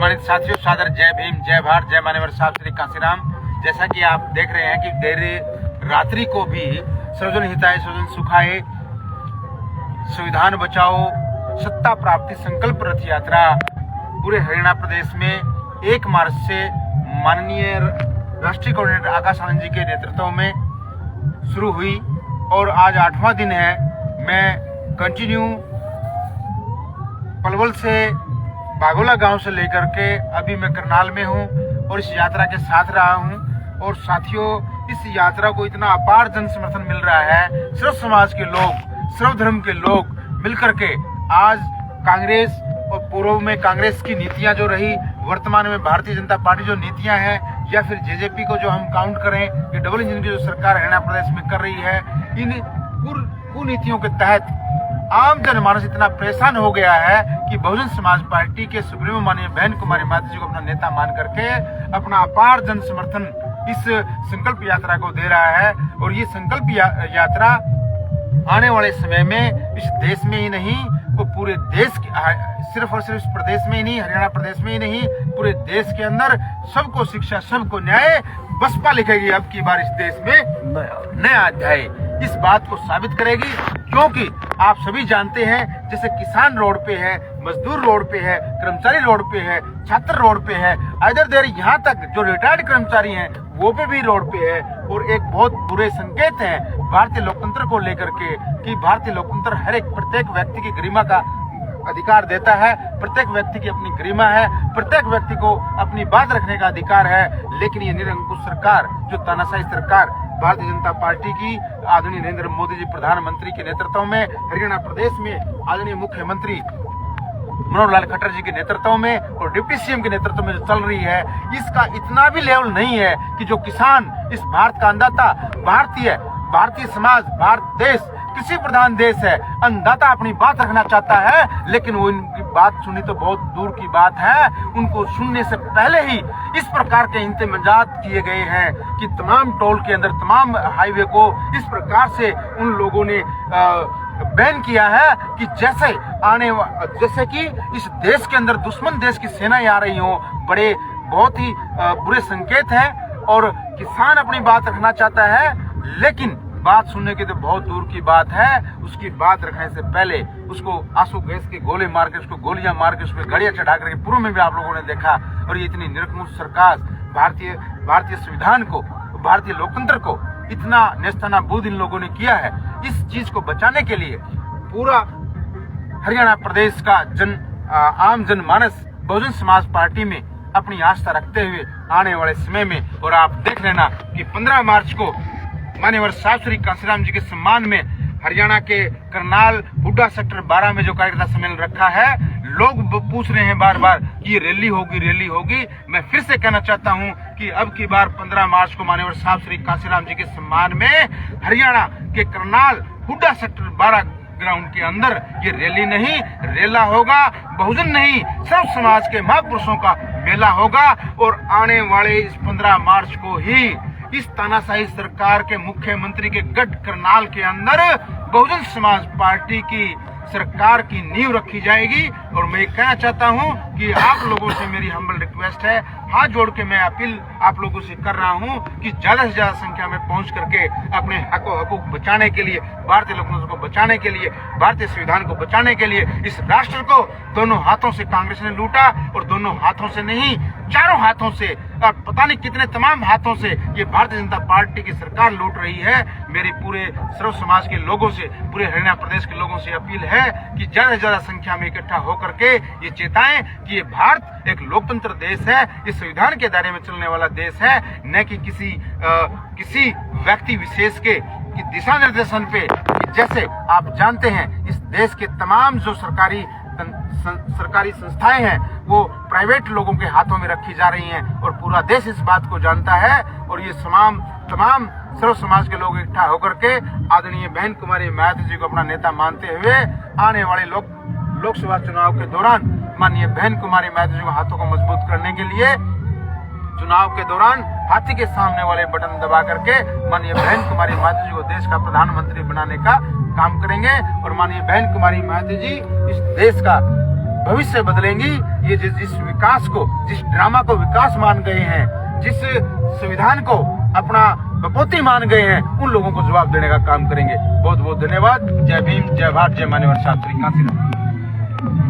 सम्मानित साथियों, सादर जय भीम, जय भारत, जय मान्यवर साहब श्री कांशीराम। जैसा कि आप देख रहे हैं कि देर रात्रि को भी सर्वजन हिताय सर्वजन सुखाय, संविधान बचाओ, सत्ता प्राप्ति संकल्प रथ यात्रा पूरे हरियाणा प्रदेश में 1 मार्च से माननीय राष्ट्रीय कोऑर्डिनेटर आकाश आनंद जी के नेतृत्व में शुरू हुई और आज 8वां दिन है। मैं कंटिन्यू पलवल से बागोला गांव से लेकर के अभी मैं करनाल में हूं और इस यात्रा के साथ रहा हूं। और साथियों, इस यात्रा को इतना अपार जन समर्थन मिल रहा है। सर्व समाज के लोग, सर्व धर्म के लोग मिलकर के आज कांग्रेस और पूर्व में कांग्रेस की नीतियां जो रही, वर्तमान में भारतीय जनता पार्टी जो नीतियां हैं, या फिर जेजेपी को जो हम काउंट करें कि डबल इंजन की जो सरकार हरियाणा प्रदेश में कर रही है, इन कुनीतियों के तहत आम जनमानस इतना परेशान हो गया है कि बहुजन समाज पार्टी के सुप्रीमो माननीय बहन कुमारी माता जी को अपना नेता मान करके अपना अपार जन समर्थन इस संकल्प यात्रा को दे रहा है। और ये संकल्प यात्रा आने वाले समय में इस देश में ही नहीं, वो पूरे देश सिर्फ और सिर्फ इस प्रदेश में ही नहीं, हरियाणा प्रदेश में ही नहीं, पूरे देश के अंदर सबको शिक्षा, सबको न्याय, बसपा लिखेगी अब की बार इस देश में नया अध्याय। इस बात को साबित करेगी, क्योंकि आप सभी जानते हैं जैसे किसान रोड पे है, मजदूर रोड पे है, कर्मचारी रोड पे है, छात्र रोड पे है, इधर देर यहाँ तक जो रिटायर्ड कर्मचारी हैं वो भी रोड पे है। और एक बहुत बुरे संकेत है भारतीय लोकतंत्र को लेकर के कि भारतीय लोकतंत्र हर एक प्रत्येक व्यक्ति की गरिमा का अधिकार देता है, प्रत्येक व्यक्ति की अपनी गरिमा है, प्रत्येक व्यक्ति को अपनी बात रखने का अधिकार है। लेकिन ये निरंकुश सरकार, जो तानाशाही सरकार भारतीय जनता पार्टी की आदरणीय नरेंद्र मोदी जी प्रधानमंत्री के नेतृत्व में, हरियाणा प्रदेश में आदरणीय मुख्यमंत्री मनोहर लाल खट्टर जी के नेतृत्व में और डिप्टी सीएम के नेतृत्व में जो चल रही है, इसका इतना भी लेवल नहीं है कि जो किसान, इस भारत का अन्नदाता, भारतीय समाज, भारत देश कृषि प्रधान देश है, अन्नदाता अपनी बात रखना चाहता है, लेकिन वो इनकी बात सुनी तो बहुत दूर की बात है। उनको सुनने से पहले ही इस प्रकार के इंतजामात किए गए हैं कि तमाम टोल के अंदर, तमाम हाईवे को इस प्रकार से उन लोगों ने बैन किया है कि जैसे कि इस देश के अंदर दुश्मन देश की सेनाएं आ रही हो। बहुत ही बुरे संकेत हैं। और किसान अपनी बात रखना चाहता है, लेकिन बात सुनने की तो बहुत दूर की बात है। उसकी बात रखने से पहले उसको आंसू गैस के गोले मार के, उसको गोलियां मार के, उसको गाड़ियां चढ़ा करके पूर्व में भी आप लोगों ने देखा। और ये इतनी निरंकुश सरकार भारतीय संविधान को, भारतीय लोकतंत्र को इतना नेस्तनाबूद इन लोगों ने किया है। इस चीज को बचाने के लिए पूरा हरियाणा प्रदेश का आम जनमानस बहुजन समाज पार्टी में अपनी आस्था रखते हुए आने वाले समय में, और आप देख लेना कि 15 मार्च को मान्यवर साहब श्री कांशीराम जी के सम्मान में हरियाणा के करनाल हुड्डा सेक्टर 12 में जो कार्यकर्ता सम्मेलन रखा है, लोग पूछ रहे हैं बार बार कि ये रैली होगी। मैं फिर से कहना चाहता हूं कि अब की बार 15 मार्च को मान्यवर साहब श्री कांशीराम जी के सम्मान में हरियाणा के करनाल हुड्डा सेक्टर 12 ग्राउंड के अंदर ये रैली नहीं, रेला होगा। बहुजन नहीं, सर्व समाज के महापुरुषों का मेला होगा। और आने वाले इस 15 मार्च को ही इस तानाशाही सरकार के मुख्यमंत्री के गढ़ करनाल के अंदर बहुजन समाज पार्टी की सरकार की नींव रखी जाएगी। और मैं कहना चाहता हूं कि आप लोगों से मेरी हम्बल रिक्वेस्ट है, हाथ जोड़ के मैं अपील आप लोगों से कर रहा हूं कि ज्यादा से ज्यादा संख्या में पहुंच करके अपने हकूक बचाने के लिए, भारतीय लोकतंत्र को बचाने के लिए, भारतीय संविधान को बचाने के लिए, इस राष्ट्र को दोनों हाथों से कांग्रेस ने लूटा, और दोनों हाथों से नहीं, चारों हाथों से, और पता नहीं कितने तमाम हाथों से ये भारतीय जनता पार्टी की सरकार लूट रही है। मेरी पूरे सर्व समाज के लोगों से, पूरे हरियाणा प्रदेश के लोगों से अपील है कि ज्यादा से ज्यादा संख्या में इकट्ठा होकर के ये चेताएं कि ये भारत एक लोकतंत्र देश है, इस संविधान के दायरे में चलने वाला देश है, न कि किसी व्यक्ति विशेष के दिशा निर्देशन पे। जैसे आप जानते हैं, इस देश के तमाम जो सरकारी संस्थाएं हैं वो प्राइवेट लोगों के हाथों में रखी जा रही हैं, और पूरा देश इस बात को जानता है। और ये तमाम सर्व समाज के लोग इकट्ठा होकर के आदरणीय बहन कुमारी माता जी को अपना नेता मानते हुए आने वाले लोकसभा चुनाव के दौरान माननीय बहन कुमारी माता जी को हाथों को मजबूत करने के लिए चुनाव के दौरान हाथी के सामने वाले बटन दबा करके माननीय बहन कुमारी माता जी को देश का प्रधानमंत्री बनाने का काम करेंगे। और माननीय बहन कुमारी माता जी इस देश का भविष्य बदलेंगी। ये जिस विकास को, जिस ड्रामा को विकास मान गए हैं, जिस संविधान को अपना बपोती मान गए हैं, उन लोगों को जवाब देने का काम करेंगे। बहुत बहुत धन्यवाद। जय भीम, जय भारत, जय मान्यवर छात्री। काशीराम।